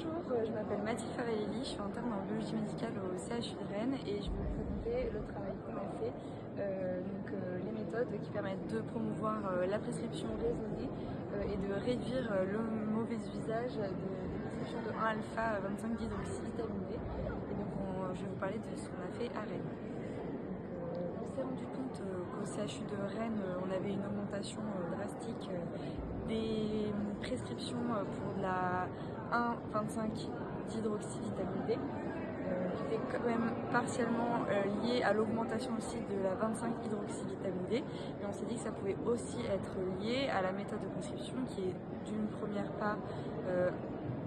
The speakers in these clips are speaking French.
Bonjour, je m'appelle Mathilde Farelli, je suis interne en biologie médicale au CHU de Rennes et je vais vous présenter le travail qu'on a fait, les méthodes qui permettent de promouvoir la prescription raisonnée et de réduire le mauvais usage des prescriptions de 1-alpha 25 d'hydroxyvitamine D. Et donc je vais vous parler de ce qu'on a fait à Rennes. On s'est rendu compte qu'au CHU de Rennes, on avait une augmentation drastique des prescriptions pour de la 1,25 d'hydroxyvitamine D, qui était quand même partiellement liée à l'augmentation aussi de la 25 hydroxyvitamine D. Mais on s'est dit que ça pouvait aussi être lié à la méthode de prescription qui est d'une première part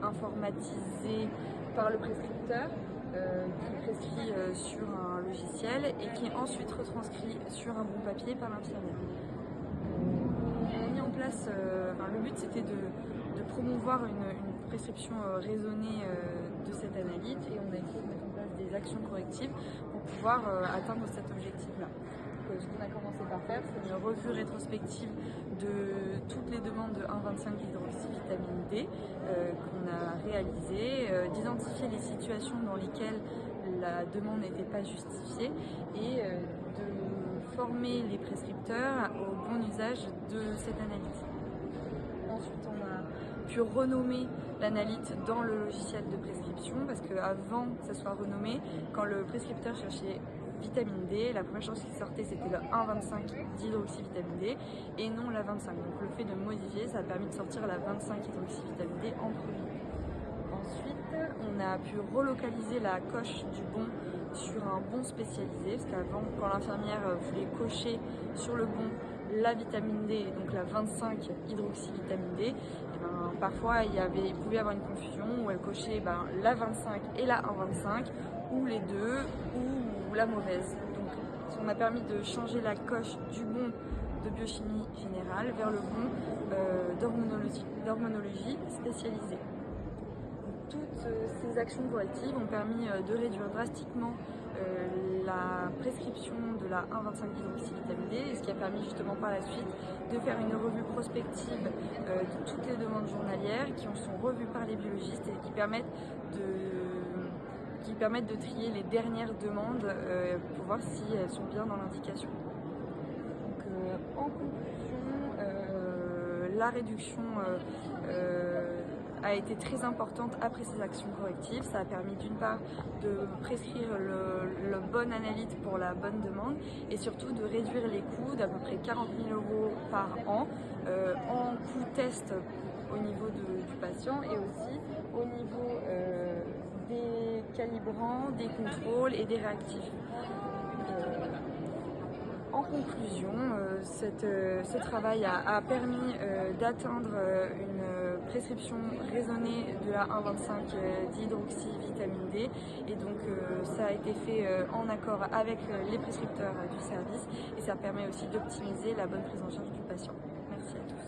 informatisée par le prescripteur, qui prescrit sur un logiciel et qui est ensuite retranscrit sur un bon papier par l'infirmière. On a mis en place, le but c'était de promouvoir une prescription raisonnée de cette analyte et on a essayé de mettre en place des actions correctives pour pouvoir atteindre cet objectif-là. Ce qu'on a commencé par faire, c'est une revue rétrospective de toutes les demandes de 1,25 d'hydroxyvitamine D qu'on a réalisées, d'identifier les situations dans lesquelles la demande n'était pas justifiée et de former les prescripteurs au bon usage de cette analyse. Ensuite, on a pu renommer l'analyte dans le logiciel de prescription parce qu'avant que ça soit renommé, quand le prescripteur cherchait vitamine D, la première chose qui sortait c'était le 1,25 d'hydroxyvitamine D et non la 25. Donc le fait de modifier, ça a permis de sortir la 25 hydroxyvitamine D en premier. Ensuite, on a pu relocaliser la coche du bon sur un bon spécialisé, parce qu'avant, quand l'infirmière voulait cocher sur le bon la vitamine D, donc la 25 hydroxyvitamine D, parfois il pouvait y avoir une confusion où elle cochait la 25 et la 1,25, ou les deux, ou la mauvaise. Donc on a permis de changer la coche du bon de biochimie générale vers le bon d'hormonologie spécialisée. Toutes ces actions correctives ont permis de réduire drastiquement la prescription de la 1,25 d'hydroxyvitamine D, ce qui a permis justement par la suite de faire une revue prospective de toutes les demandes journalières qui sont revues par les biologistes et qui permettent de trier les dernières demandes pour voir si elles sont bien dans l'indication. Donc en conclusion, la réduction a été très importante après ces actions correctives. Ça a permis d'une part de prescrire le bon analyte pour la bonne demande et surtout de réduire les coûts d'à peu près 40 000 € par an en coût test au niveau du patient et aussi au niveau des calibrants, des contrôles et des réactifs. En conclusion, ce travail a permis d'atteindre une prescription raisonnée de la 1,25 d'hydroxyvitamine D et donc ça a été fait en accord avec les prescripteurs du service et ça permet aussi d'optimiser la bonne prise en charge du patient. Merci à tous.